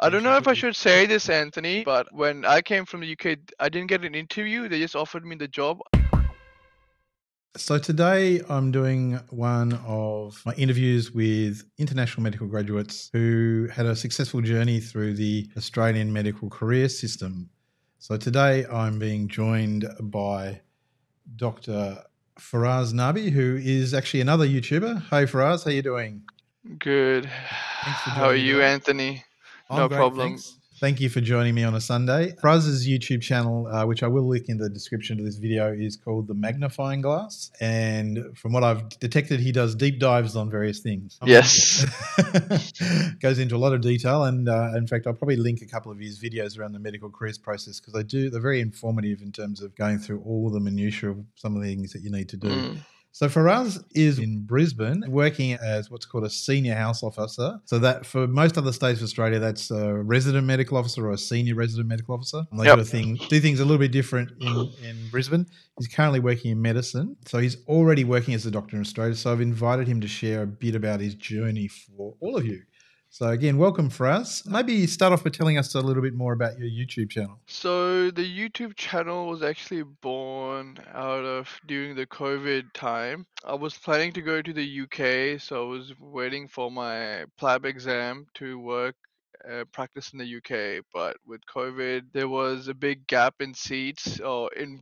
I don't know if I Absolutely. should say this, Anthony, but when I came from the UK, I didn't get an interview. They just offered me the job. So today I'm doing one of my interviews with international medical graduates who had a successful journey through the Australian medical career system. So today I'm being joined by Dr. Faraz Nabi, who is actually another YouTuber. Hey Faraz, how you doing? Good. Thanks for How are joining me you, today. Anthony? I'm No great, problem. thanks. Thank you for joining me on a Sunday. Faraz's YouTube channel, which I will link in the description to this video, is called The Magnifying Glass. And from what I've detected, he does deep dives on various things. Yes. Goes into a lot of detail. And in fact, I'll probably link a couple of his videos around the medical careers process because they're very informative in terms of going through all the minutiae of some of the things that you need to do. Mm. So Faraz is in Brisbane working as what's called a senior house officer. So that for most other states of Australia, that's a resident medical officer or a senior resident medical officer. And they Yep. do things a little bit different in Brisbane. He's currently working in medicine. So he's already working as a doctor in Australia. So I've invited him to share a bit about his journey for all of you. So again, welcome Faraz. Maybe start off by telling us a little bit more about your YouTube channel. So the YouTube channel was actually born out of during the COVID time. I was planning to go to the UK, so I was waiting for my PLAB exam to work practice in the UK. But with COVID, there was a big gap in seats or in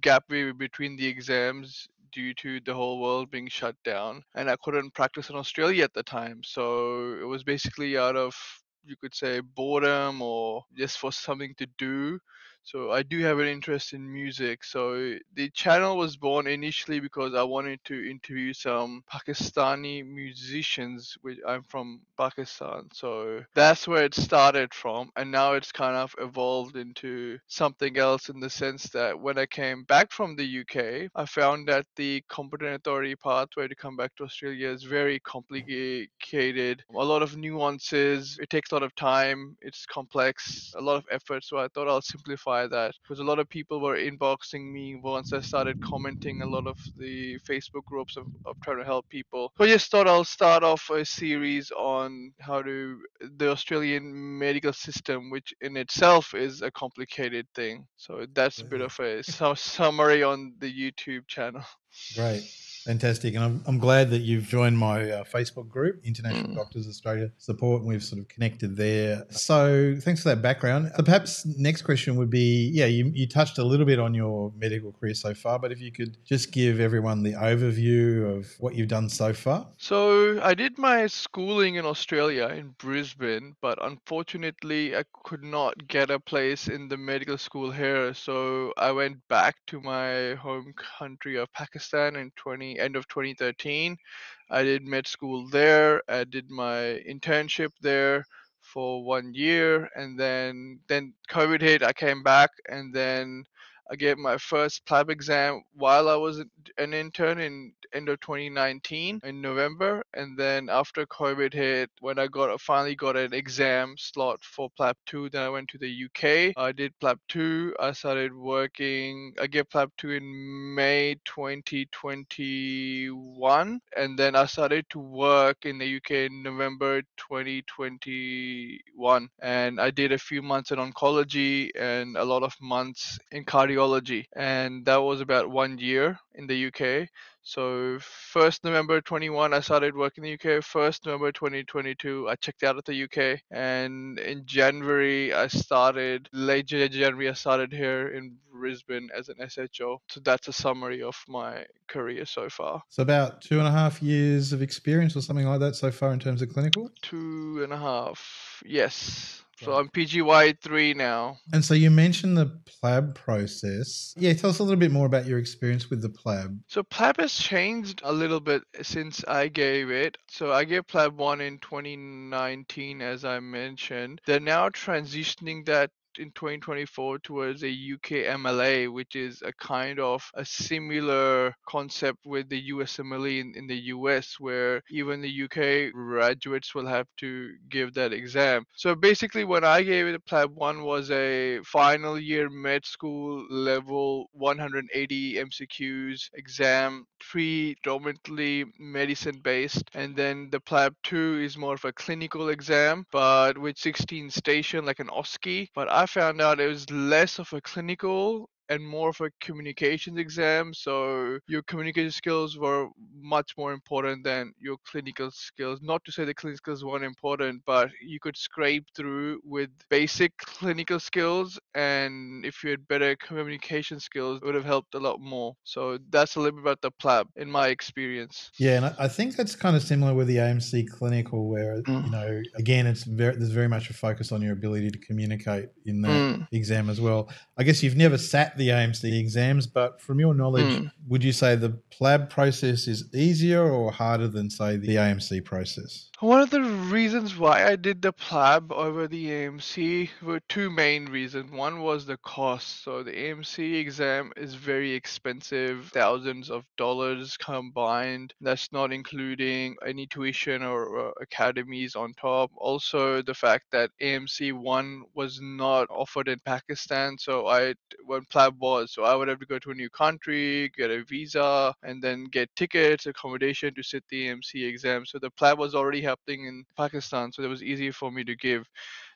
between the exams due to the whole world being shut down, and I couldn't practice in Australia at the time. So it was basically out of, you could say, boredom or just for something to do. So I do have an interest in music. So the channel was born initially because I wanted to interview some Pakistani musicians, which I'm from Pakistan. So that's where it started from. And now it's kind of evolved into something else in the sense that when I came back from the UK, I found that the competent authority pathway to come back to Australia is very complicated. A lot of nuances. It takes a lot of time. It's complex, a lot of effort. So I thought I'll simplify that because a lot of people were inboxing me once I started commenting a lot of the Facebook groups of trying to help people. So I just thought I'll start off a series on how to the Australian medical system, which in itself is a complicated thing. So that's a bit of a summary on the YouTube channel. Great. Fantastic. And I'm glad that you've joined my Facebook group, International Mm. Doctors Australia Support, and we've sort of connected there. So thanks for that background. So perhaps next question would be, you touched a little bit on your medical career so far, but if you could just give everyone the overview of what you've done so far. So I did my schooling in Australia in Brisbane, but unfortunately I could not get a place in the medical school here. So I went back to my home country of Pakistan in 20 end of 2013. I did med school there. I did my internship there for 1 year, and then COVID hit. I came back, and then I gave my first PLAB exam while I was an intern in end of 2019 in November, and then after COVID hit, when finally got an exam slot for PLAB 2, then I went to the UK. I did PLAB 2. I started working. I gave PLAB 2 in May 2021, and then I started to work in the UK in November 2021, and I did a few months in oncology and a lot of months in cardiology, and that was about 1 year in the UK. So 1st November 21, I started working in the UK. 1st November 2022, I checked out of the UK, and in January late January, I started here in Brisbane as an SHO. So that's a summary of my career so far. So about 2.5 years of experience or something like that so far in terms of clinical? 2.5, yes. So Great. I'm PGY 3 now. And so you mentioned the PLAB process. Yeah, tell us a little bit more about your experience with the PLAB. So PLAB has changed a little bit since I gave it. So I gave PLAB 1 in 2019, as I mentioned. They're now transitioning that in 2024 towards a UK MLA, which is a kind of a similar concept with the USMLE in the US, where even the UK graduates will have to give that exam. So basically, when I gave it, PLAB 1 was a final year med school level 180 MCQs exam, predominantly medicine based. And then the PLAB 2 is more of a clinical exam, but with 16 station, like an OSCE. But I found out it was less of a clinical and more of a communications exam. So your communication skills were much more important than your clinical skills. Not to say the clinical skills weren't important, but you could scrape through with basic clinical skills. And if you had better communication skills, it would have helped a lot more. So that's a little bit about the PLAB in my experience. Yeah, and I think that's kind of similar with the AMC clinical, where again, there's very much a focus on your ability to communicate in that Mm, exam as well. I guess you've never sat the AMC exams, but from your knowledge, mm. would you say the PLAB process is easier or harder than, say, the AMC process? One of the reasons why I did the PLAB over the AMC were two main reasons. One was the cost. So the AMC exam is very expensive, thousands of dollars combined. That's not including any tuition or academies on top. Also, the fact that AMC 1 was not offered in Pakistan. So when PLAB was, so I would have to go to a new country, get a visa, and then get tickets, accommodation to sit the AMC exam. So the PLAB was already happening in Pakistan, so it was easy for me to give.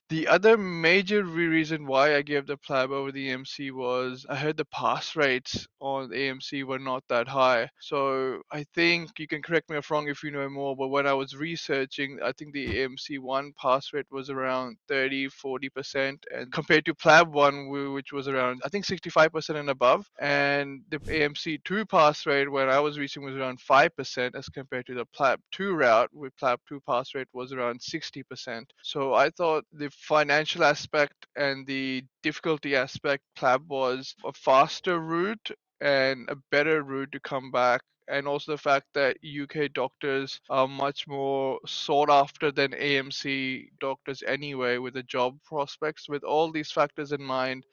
The other major reason why I gave the PLAB over the AMC was I heard the pass rates on the AMC were not that high. So I think you can correct me if wrong if you know more, but when I was researching, I think the AMC 1 pass rate was around 30-40%, and compared to PLAB 1, which was around, I think, 65% and above. And the AMC 2 pass rate when I was reaching was around 5% as compared to the PLAB 2 route, with PLAB 2 pass rate was around 60%. So I thought the financial aspect and the difficulty aspect, PLAB was a faster route and a better route to come back. And also the fact that UK doctors are much more sought after than AMC doctors anyway, with the job prospects. With all these factors in mind,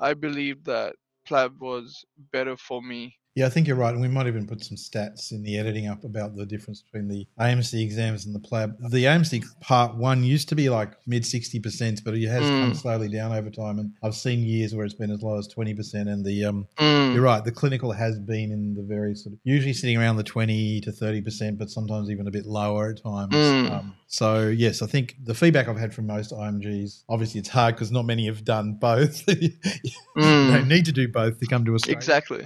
I believe that PLAB was better for me. Yeah, I think you're right. And we might even put some stats in the editing up about the difference between the AMC exams and the PLAB. The AMC part one used to be like mid 60%, but it has come Mm, slowly down over time. And I've seen years where it's been as low as 20%. And you're mm, right, the clinical has been in the very sort of usually sitting around the 20 to 30%, but sometimes even a bit lower at times. mm. So, yes, I think the feedback I've had from most IMGs, obviously it's hard because not many have done both. You don't Mm, need to do both to come to Australia. exactly.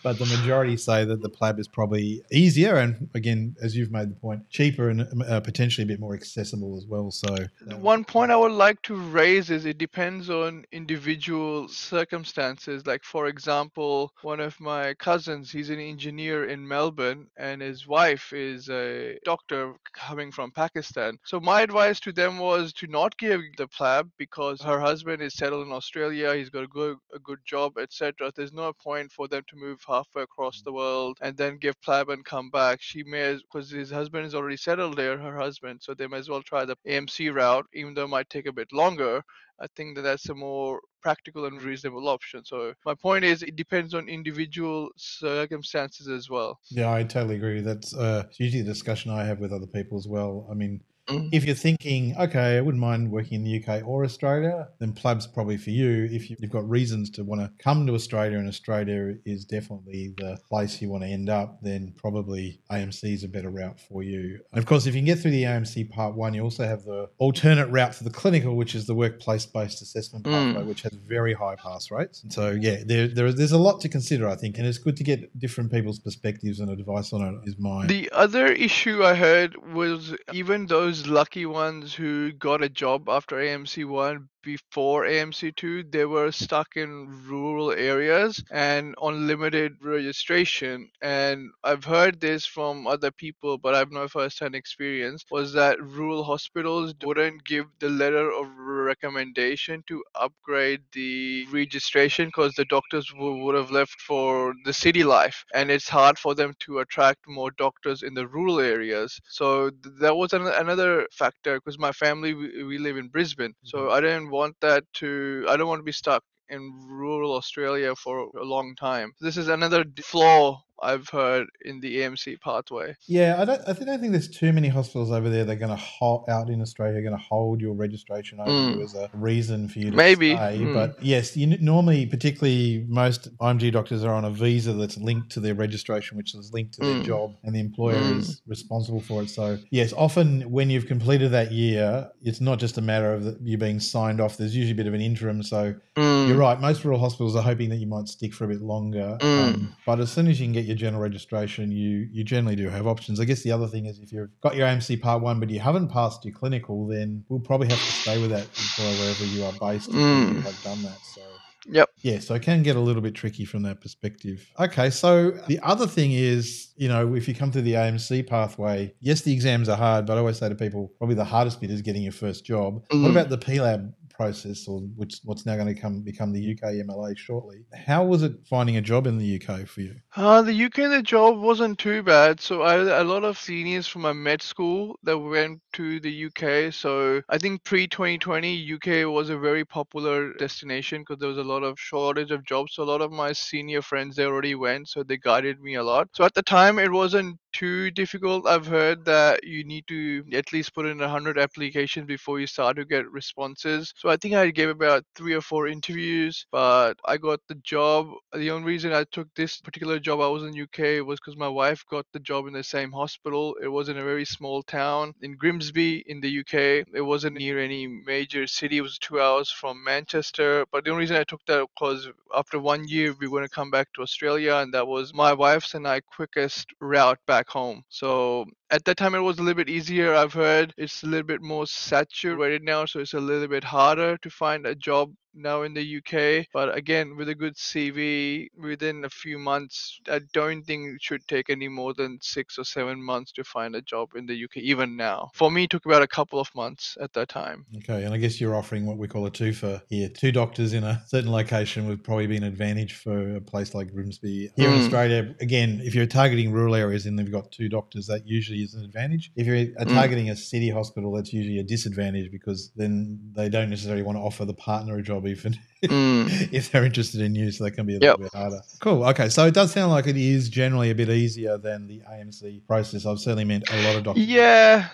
But the majority say that the PLAB is probably easier and, again, as you've made the point, cheaper and potentially a bit more accessible as well. So, One point I would like to raise is it depends on individual circumstances. Like, for example, one of my cousins, he's an engineer in Melbourne, and his wife is a doctor coming from Pakistan. So, my advice to them was to not give the PLAB because her husband is settled in Australia, he's got a good job, etc. There's no point for them to move halfway across the world and then give PLAB and come back. She may, because his husband is already settled there, her husband, so they may as well try the AMC route, even though it might take a bit longer. I think that that's a more practical and reasonable option. So my point is, it depends on individual circumstances as well. yeah, I totally agree. That's usually the discussion I have with other people as well. I mean, Mm, if you're thinking, okay, I wouldn't mind working in the UK or Australia, then PLAB's probably for you. If you've got reasons to want to come to Australia and Australia is definitely the place you want to end up, then probably AMC is a better route for you. And of course, if you can get through the AMC part one, you also have the alternate route for the clinical, which is the workplace-based assessment pathway, mm. which has very high pass rates. And so, yeah, there's a lot to consider, I think, and it's good to get different people's perspectives and advice on it. Is mine. The other issue I heard was even those lucky ones who got a job after AMC 1 before AMC 2, they were stuck in rural areas and on limited registration. And I've heard this from other people, but I've no first-hand experience, was that rural hospitals wouldn't give the letter of recommendation to upgrade the registration because the doctors would have left for the city life, and it's hard for them to attract more doctors in the rural areas. So that was another factor, because my family, we live in Brisbane, so I didn't don't want that to. I don't want to be stuck in rural Australia for a long time. This is another flaw I've heard in the AMC pathway. Yeah, don't think there's too many hospitals over there that are going to hold out in Australia, going to hold your registration over you Mm, as a reason for you to maybe. stay. Mm, But yes, normally, particularly most IMG doctors are on a visa that's linked to their registration, which is linked to their mm, job, and the employer mm, is responsible for it. So yes, often when you've completed that year, it's not just a matter of you being signed off. There's usually a bit of an interim. So you're mm, right. Most rural hospitals are hoping that you might stick for a bit longer. mm, But as soon as you can get your general registration, you generally do have options. I guess the other thing is if you've got your AMC Part 1 but you haven't passed your clinical, then we'll probably have to stay with that employer wherever you are based until you mm. have done that. So Yep. yeah, so it can get a little bit tricky from that perspective. Okay, so the other thing is, if you come through the AMC pathway, yes, the exams are hard, but I always say to people, probably the hardest bit is getting your first job. What Mm. about the PLAB process, or what's now going to become the UK MLA shortly? How was it finding a job in the UK for you? The UK, the job wasn't too bad. So I had a lot of seniors from my med school that went to the UK. So I think pre 2020, UK was a very popular destination because there was a lot of shortage of jobs. So a lot of my senior friends, they already went. So they guided me a lot. So at the time, it wasn't too difficult. I've heard that you need to at least put in 100 applications before you start to get responses. So I think I gave about 3 or 4 interviews, but I got the job. The only reason I took this particular job I was in UK was because my wife got the job in the same hospital. It was in a very small town in Grimsby in the UK. It wasn't near any major city. It was 2 hours from Manchester. But the only reason I took that was after 1 year we were going to come back to Australia, and that was my wife's and I quickest route back home. So at that time it was a little bit easier. I've heard it's a little bit more saturated now, so it's a little bit harder to find a job now in the UK. But again, with a good CV, within a few months, I don't think it should take any more than 6 or 7 months to find a job in the UK, even now. For me, it took about a couple of months at that time. Okay, and I guess you're offering what we call a twofer here. Two doctors in a certain location would probably be an advantage for a place like Grimsby. Here in Mm, Australia, again, if you're targeting rural areas and they've got two doctors, that usually is an advantage. If you're mm, targeting a city hospital, that's usually a disadvantage because then they don't necessarily want to offer the partner a job even mm. if they're interested in you, so that can be a little Yep. bit harder. Cool. Okay, so it does sound like it is generally a bit easier than the AMC process. I've certainly met a lot of doctors. Yeah,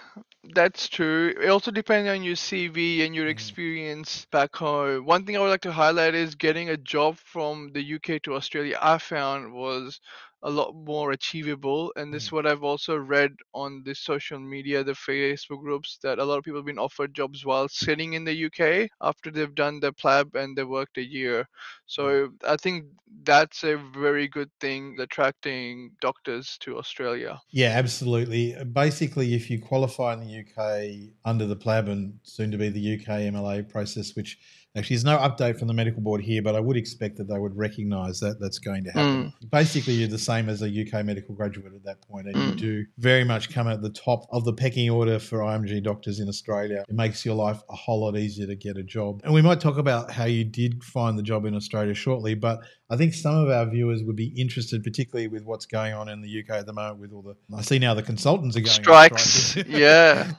that's true. It also depends on your CV and your Mm, experience back home. One thing I would like to highlight is getting a job from the UK to Australia, I found was a lot more achievable. And this is mm. what I've also read on the social media, the Facebook groups, that a lot of people have been offered jobs while sitting in the UK after they've done their PLAB and they've worked a year. Yeah. So I think that's a very good thing, attracting doctors to Australia. Yeah, absolutely. Basically, if you qualify in the UK under the PLAB and soon to be the UK MLA process, which actually is no update from the medical board here, but I would expect that they would recognise that that's going to happen. Mm, Basically, you're the same as a UK medical graduate at that point, and you mm. do very much come at the top of the pecking order for IMG doctors in Australia. It makes your life a whole lot easier to get a job. And we might talk about how you did find the job in Australia shortly, but I think some of our viewers would be interested, particularly with what's going on in the UK at the moment with all the. I see now the consultants are going on Strikes. strike. Yeah,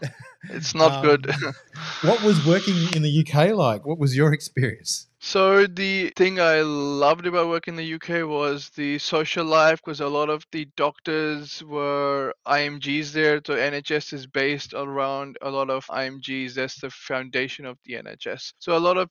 it's not good. um, what was working in the UK like? What was your experience? So the thing I loved about working in the UK was the social life, because a lot of the doctors were IMGs there. So NHS is based around a lot of IMGs. That's the foundation of the NHS. So a lot of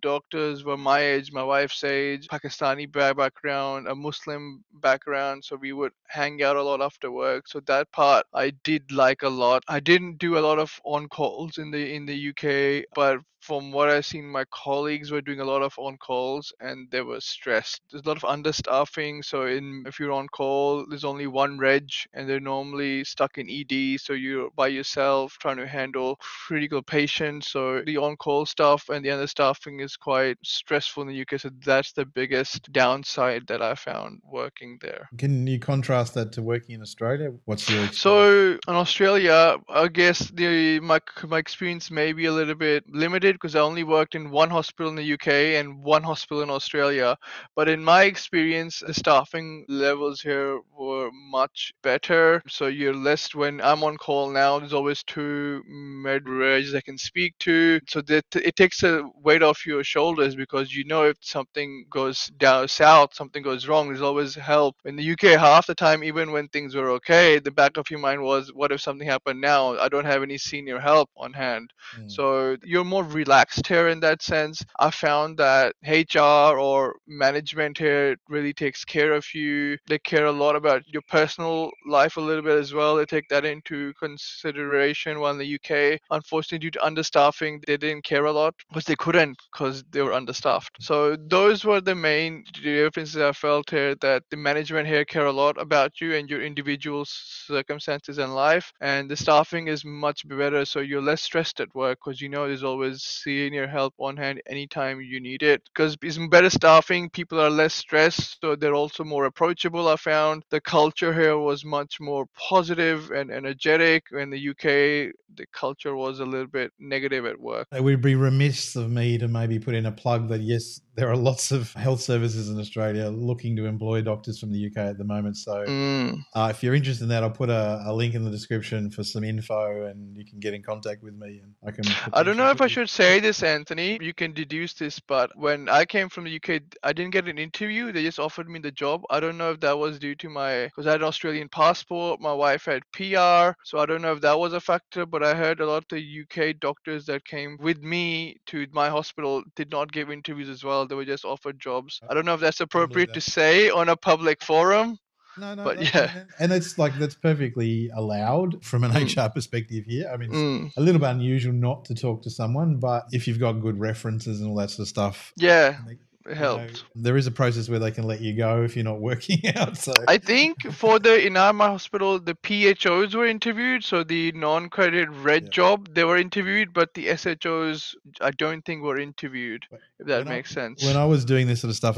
doctors were my age, my wife's age, Pakistani background, a Muslim background. So we would hang out a lot after work. So that part I did like a lot. I didn't do a lot of on calls in the UK, but from what I've seen, my colleagues were doing a lot of on calls and they were stressed. There's a lot of understaffing. So if you're on call, there's only one reg and they're normally stuck in ED. So you're by yourself trying to handle critical patients. So the on call stuff and the understaffing is quite stressful in the UK. So that's the biggest downside that I found working there. Can you contrast that to working in Australia? What's your experience? So in Australia, I guess my experience may be a little bit limited because I only worked in one hospital in the UK and one hospital in Australia. But in my experience, the staffing levels here were much better. So you're less when I'm on call now. There's always two med regs I can speak to. So that it takes a weight off your shoulders because you know if something goes down south, something goes wrong, there's always help. In the UK, half the time, even when things were okay, the back of your mind was, what if something happened now? I don't have any senior help on hand. Mm. So you're more relaxed here in that sense. I found that HR or management here really takes care of you. They care a lot about your personal life a little bit as well. They take that into consideration. While in the UK, unfortunately, due to understaffing, they didn't care a lot because they couldn't because they were understaffed. So those were the main differences I felt here, that the management here care a lot about you and your individual circumstances in life, and the staffing is much better, so you're less stressed at work because you know there's always senior help on hand anytime you need it. Because it's better staffing, people are less stressed, so they're also more approachable. I found the culture here was much more positive and energetic. In the UK, the culture was a little bit negative at work. It would be remiss of me to maybe put in a plug that yes, there are lots of health services in Australia looking to employ doctors from the UK at the moment. So Mm. if you're interested in that, I'll put a link in the description for some info and you can get in contact with me and I can I don't potentially know if put I you. should say this, Anthony. You can deduce this, but when I came from the UK, I didn't get an interview. They just offered me the job. I don't know if that was due to because I had an Australian passport. My wife had PR, so I don't know if that was a factor. But I heard a lot of the UK doctors that came with me to my hospital did not give interviews as well. They were just offered jobs. I don't know if that's I believe appropriate to that. say on a public forum, No, but yeah. and it's like that's perfectly allowed from an Mm, HR perspective here. I mean, it's mm. a little bit unusual not to talk to someone, but if you've got good references and all that sort of stuff, Yeah, like, it helped. there is a process where they can let you go if you're not working out. So I think for the in our hospital, the PHOs were interviewed, so the non-credit red yeah. job they were interviewed, but the SHOs I don't think were interviewed. If that When I makes when sense. I was doing this sort of stuff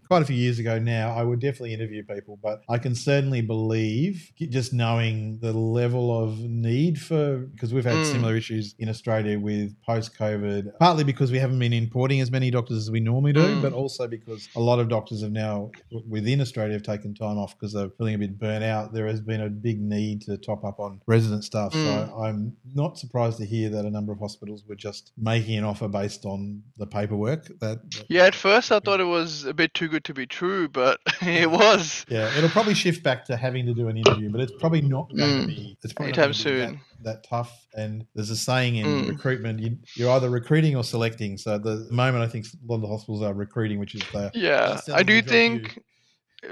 quite a few years ago now, I would definitely interview people, but I can certainly believe just knowing the level of need for because we've had Mm, similar issues in Australia with post COVID, partly because we haven't been importing as many doctors as we normally do, but mm, also because a lot of doctors have now within Australia have taken time off because they're feeling a bit burnt out. There has been a big need to top up on resident stuff. So mm. I'm not surprised to hear that a number of hospitals were just making an offer based on the paperwork that Yeah, at first I thought it was a bit too good to be true, but it yeah. was. Yeah, it'll probably shift back to having to do an interview, but it's probably not going to Mm, be. It's probably not going anytime to be soon. that tough. And there's a saying in Mm. recruitment: you're either recruiting or selecting. So at the moment, I think a lot of the hospitals are recruiting, which is they're Yeah, I selling the do job to you. think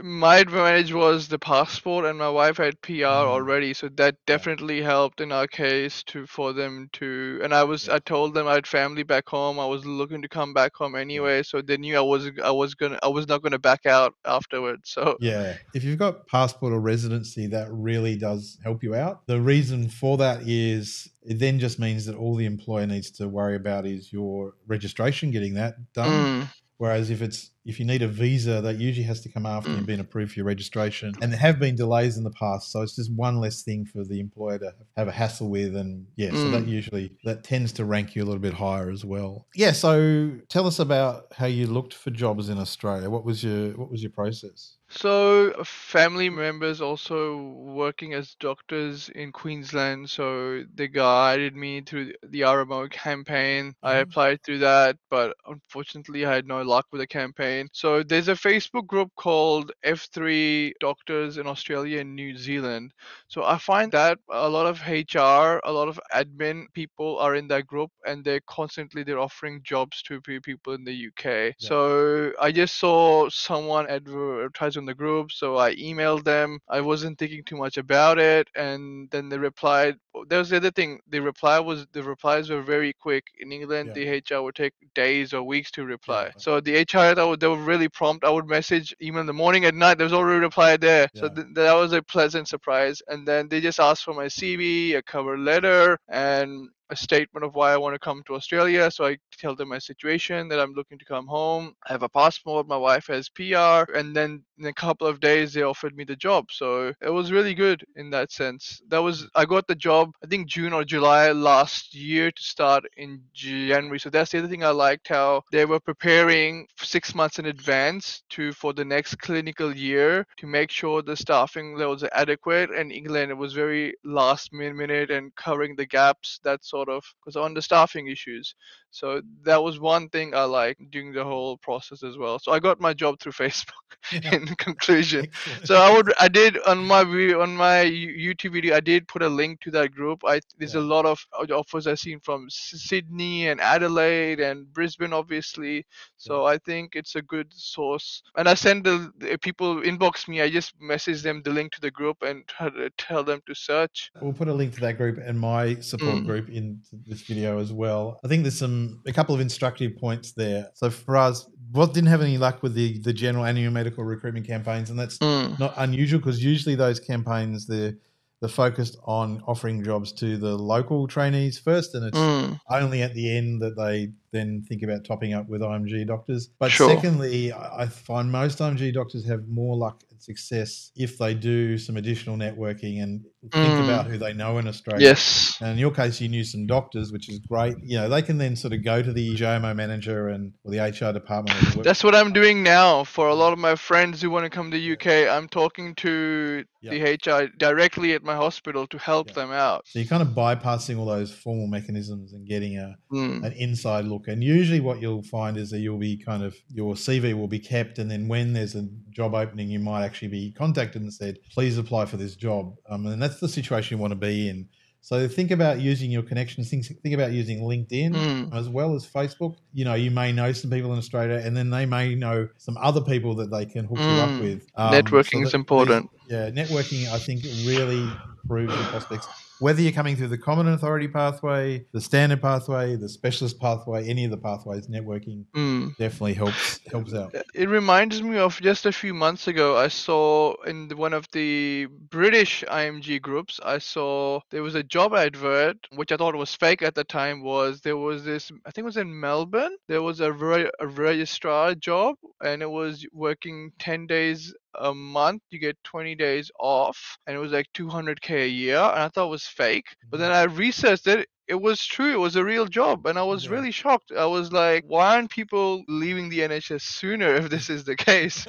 my advantage was the passport, and my wife had PR Mm, already, so that yeah, definitely helped in our case to for them to. And yeah, I told them I had family back home. I was looking to come back home yeah. anyway, so they knew I was not gonna back out afterwards. So Yeah, if you've got passport or residency, that really does help you out. The reason for that is it then just means that all the employer needs to worry about is your registration, getting that done. mm, Whereas if you need a visa, that usually has to come after you've mm, been approved for your registration. And there have been delays in the past, so it's just one less thing for the employer to have a hassle with. And yeah, so mm. that tends to rank you a little bit higher as well. Yeah. So tell us about how you looked for jobs in Australia. What was your process? So, family members also working as doctors in Queensland, so they guided me through the RMO campaign. I Hmm. applied through that, but unfortunately, I had no luck with the campaign. So, there's a Facebook group called F3 Doctors in Australia and New Zealand. So, I find that a lot of HR, a lot of admin people are in that group, and they're offering jobs to people in the UK. Yeah. So, I just saw someone advertise on the group, so I emailed them. I wasn't thinking too much about it, and then they replied. There was the other thing. The replies were very quick. In England, Yeah. the HR would take days or weeks to Yeah. reply. So the HR, they were really prompt. I would message email in the morning, at night. There was already a reply there. So Yeah. that was a pleasant surprise. And then they just asked for my CV, a cover letter, and a statement of why I want to come to Australia. So I tell them my situation, that I'm looking to come home. I have a passport, my wife has PR, and then in a couple of days they offered me the job. So it was really good in that sense. I got the job I think June or July last year to start in January. So that's the other thing I liked, how they were preparing 6 months in advance to for the next clinical year to make sure the staffing levels are adequate. And England, it was very last minute and covering the gaps, that sort of, because on the staffing issues. So that was one thing I liked during the whole process as well. So I got my job through Facebook Yeah. in conclusion. Excellent. So I did on my YouTube video, I did put a link to that group. There's a Yeah. lot of offers I've seen from Sydney and Adelaide and Brisbane, obviously. Yeah. So I think it's a good source. And I send the people inbox me, I just message them the link to the group and tell them to search. We'll put a link to that group and my support Mm, group in this video as well. I think there's a couple of instructive points there. So for us, didn't have any luck with the general annual medical recruitment campaigns, and that's mm, not unusual because usually those campaigns they're focused on offering jobs to the local trainees first, and it's mm, only at the end that they then think about topping up with IMG doctors. But sure. secondly, I find most IMG doctors have more luck and success if they do some additional networking and think about Mm, who they know in Australia. yes. And in your case, you knew some doctors, which is great. You know, they can then sort of go to the JMO manager or the HR department or the work. That's what I'm doing now for a Yeah, lot of my friends who want to come to the yeah, UK. I'm talking to yeah, the HR directly at my hospital to help yeah. them out. So you're kind of bypassing all those formal mechanisms and getting Mm, an inside look. And usually what you'll find is that you'll be your CV will be kept. And then when there's a job opening, you might actually be contacted and said, please apply for this job. And that's the situation you want to be in. So think about using your connections. Think about using LinkedIn mm, as well as Facebook. You know, you may know some people in Australia, and then they may know some other people that they can hook you up mm. with. So Networking is that these, important. yeah, networking, I think, really improves your prospects. Whether you're coming through the common authority pathway, the standard pathway, the specialist pathway, any of the pathways, networking Mm. definitely helps out. It reminds me of just a few months ago. I saw in one of the British IMG groups, I saw there was a job advert, which I thought was fake at the time. Was there was this, I think it was in Melbourne, there was a registrar job, and it was working 10 days a month. You get 20 days off, and it was like 200K a year. And I thought it was fake. But then I researched it. It was true. It was a real job, and I was Yeah. really shocked. I was like, "Why aren't people leaving the NHS sooner if this is the case?"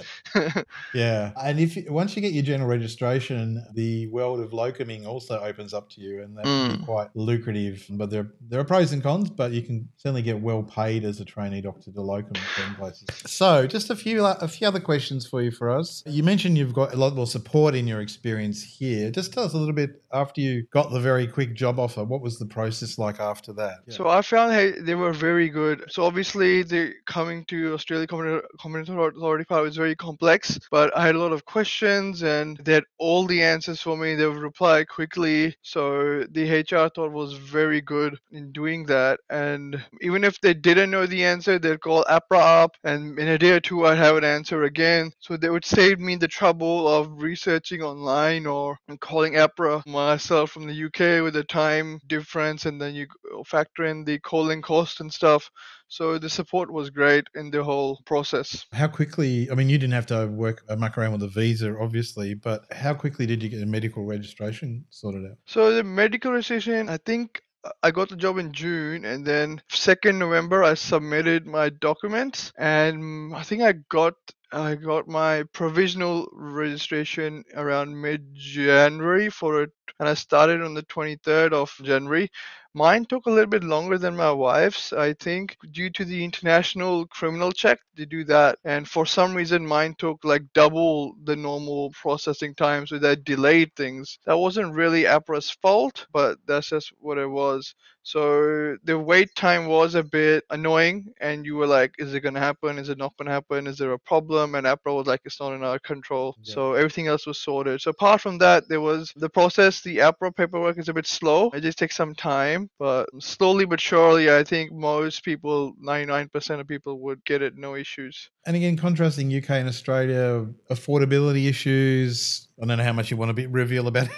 Yeah, and once you get your general registration, the world of locuming also opens up to you, and that can be Mm, quite lucrative. But there are pros and cons, but you can certainly get well paid as a trainee doctor to locum in certain places. So, just a few other questions for you, Faraz. You mentioned you've got a lot more support in your experience here. Just tell us a little bit after you got the very quick job offer. What was the process like after that? Yeah. So I found they were very good. So obviously, the coming to Australia Community Authority part was very complex, but I had a lot of questions and they had all the answers for me. They would reply quickly. So the HR thought was very good in doing that. And even if they didn't know the answer, they'd call APRA up, and in a day or two, I'd have an answer again. So they would save me the trouble of researching online or calling APRA myself from the UK with the time difference, and then you factor in the calling cost and stuff. So the support was great in the whole process. How quickly? I mean, you didn't have to muck around with a visa, obviously, but how quickly did you get a medical registration sorted out? So the medical registration, I think I got the job in June, and then 2nd November I submitted my documents, and I think I got my provisional registration around mid January for it, and I started on the 23rd of January. Mine took a little bit longer than my wife's, I think, due to the international criminal check. They do that, and for some reason, mine took like double the normal processing time, so that delayed things. That wasn't really APRA's fault, but that's just what it was. So the wait time was a bit annoying, and you were like, is it going to happen? Is it not going to happen? Is there a problem? And APRA was like, it's not in our control. Yeah. So everything else was sorted. So apart from that, there was the process, the APRA paperwork is a bit slow. It just takes some time, but slowly but surely, I think most people, 99% of people would get it, no issues. And again, contrasting UK and Australia, affordability issues. I don't know how much you want to reveal about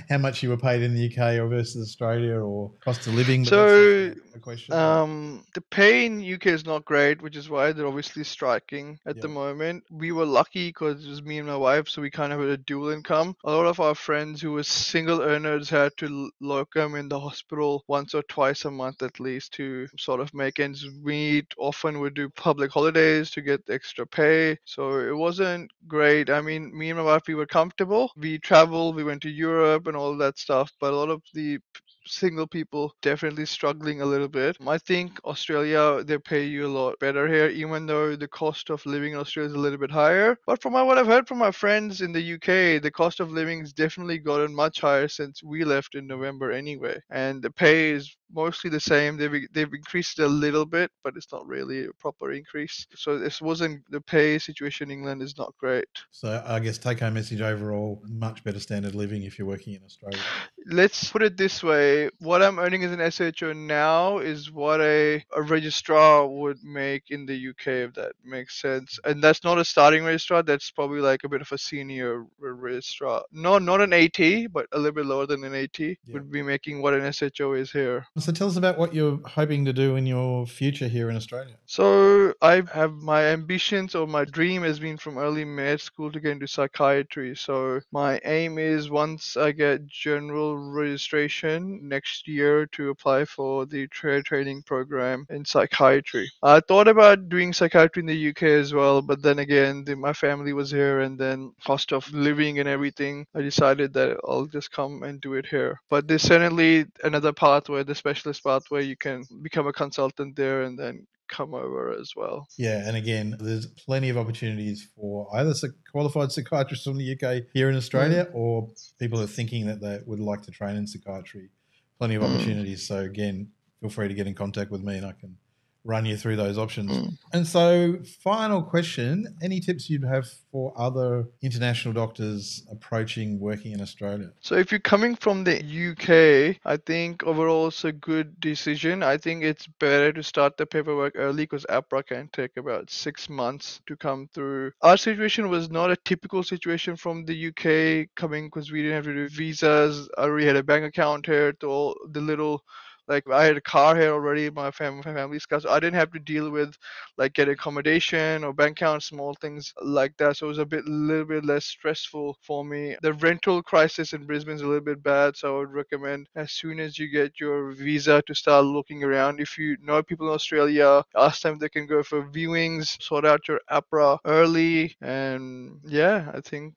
how much you were paid in the UK or versus Australia, or cost of living, but that's So often a question. But the pay in UK is not great, which is why they're obviously striking at yeah, the moment. We were lucky because it was me and my wife, so we kind of had a dual income. A lot of our friends who were single earners had to locum in the hospital once or twice a month at least to sort of make ends meet. Often would do public holidays to get extra pay, so it wasn't great. I mean, me and my wife, we were comfortable. We traveled, we went to Europe and all that stuff, but a lot of the single people definitely struggling a little bit. I think Australia, they pay you a lot better here, even though the cost of living in Australia is a little bit higher. But from what I've heard from my friends in the UK, the cost of living has definitely gotten much higher since we left in November anyway. And the pay is mostly the same. They've increased it a little bit, but it's not really a proper increase. So this wasn't the pay situation in England is not great. so I guess take home message overall: much better standard of living if you're working in Australia. Let's put it this way. What I'm earning as an SHO now is what a registrar would make in the UK, if that makes sense. And that's not a starting registrar, that's probably like a bit of a senior registrar. No, not an AT, but a little bit lower than an AT Yeah. would be making what an SHO is here. So tell us about what you're hoping to do in your future here in Australia. So I have my ambitions or my dream has been from early med school to get into psychiatry. So my aim is once I get general registration next year to apply for the training program in psychiatry. I thought about doing psychiatry in the UK as well, but then again, my family was here and then cost of living and everything, I decided that I'll just come and do it here. But there's certainly another pathway, the specialist pathway, you can become a consultant there and then come over as well. Yeah, and again, there's plenty of opportunities for either qualified psychiatrists from the UK here in Mm, Australia, or people who are thinking that they would like to train in psychiatry. Plenty of mm, opportunities. So again, feel free to get in contact with me, and I can run you through those options. mm. And so, final question: any tips you'd have for other international doctors approaching working in Australia? So if you're coming from the UK, I think overall it's a good decision. I think it's better to start the paperwork early because APRA can take about 6 months to come through. Our situation was not a typical situation from the UK coming because we didn't have to do visas. I already had a bank account here to all the little like I had a car here already, my family's car, so I didn't have to deal with like get accommodation or bank account, small things like that. So it was little bit less stressful for me. The rental crisis in Brisbane is a little bit bad, so I would recommend as soon as you get your visa to start looking around. If you know people in Australia, ask them if they can go for viewings, sort out your APRA early, and yeah, I think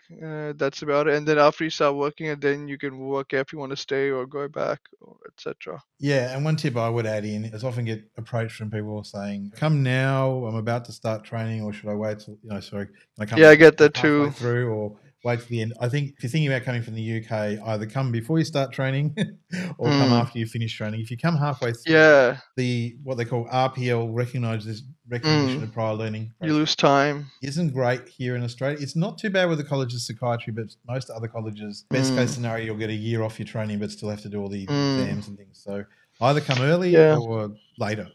that's about it. And then after you start working, and then you can work if you want to stay or go back or etc. Yeah, and one tip I would add in is often get approached from people saying, "Come now, I'm about to start training, or should I wait till sorry, can I Yeah, I come get that halfway too. through, or wait till the end?" I think if you're thinking about coming from the UK, either come before you start training, or come Mm, after you finish training. If you come halfway through, yeah. the what they call RPL, recognition Mm, of prior learning you process, lose time. isn't great here in Australia. It's not too bad with the College of Psychiatry, but most other colleges, best case Mm, scenario, you'll get a year off your training, but still have to do all the mm, exams and things. So either come early yeah. or later,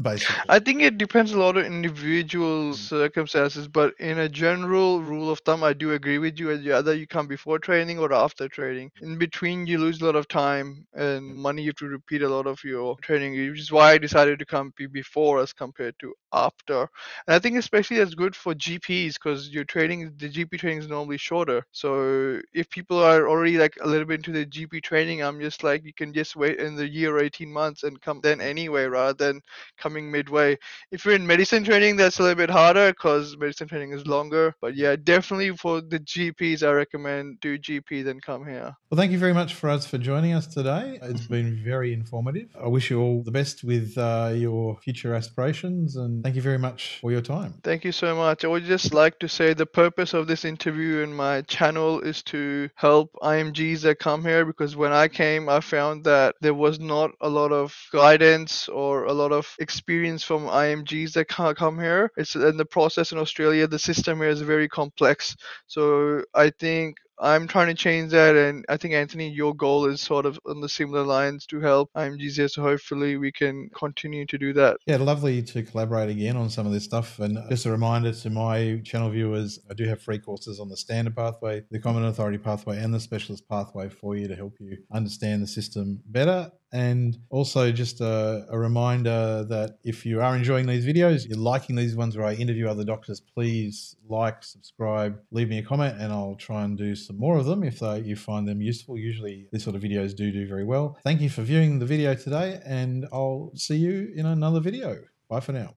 basically. I think it depends a lot on individual circumstances, but in a general rule of thumb, I do agree with you. Either you come before training or after training. In between, you lose a lot of time and money. You have to repeat a lot of your training, which is why I decided to come before as compared to after. And I think especially that's good for GPs because your training, the GP training is normally shorter. So if people are already like a little bit into the GP training, I'm just like, you can just wait in the year or 18 months and come then anyway, rather than coming midway. If you're in medicine training, that's a little bit harder because medicine training is longer. But Yeah. yeah, definitely for the GPs, I recommend do GP then come here. Well, thank you very much, Faraz, for joining us today. It's been very informative. I wish you all the best with your future aspirations, and thank you very much for your time. Thank you so much. I would just like to say the purpose of this interview and my channel is to help IMGs that come here because when I came, I found that there was not a lot of guidance or a lot of experience from IMGs that come here. It's in the process in Australia, the system here is very complex. So I think I'm trying to change that, and I think Anthony, your goal is sort of on the similar lines to help IMGs. So hopefully we can continue to do that. Yeah, lovely to collaborate again on some of this stuff. And just a reminder to my channel viewers, I do have free courses on the standard pathway, the common authority pathway, and the specialist pathway for you to help you understand the system better. And also just a reminder that if you are enjoying these videos, you're liking these ones where I interview other doctors, please like, subscribe, leave me a comment, and I'll try and do some more of them if you find them useful. Usually these sort of videos do very well. Thank you for viewing the video today, and I'll see you in another video. Bye for now.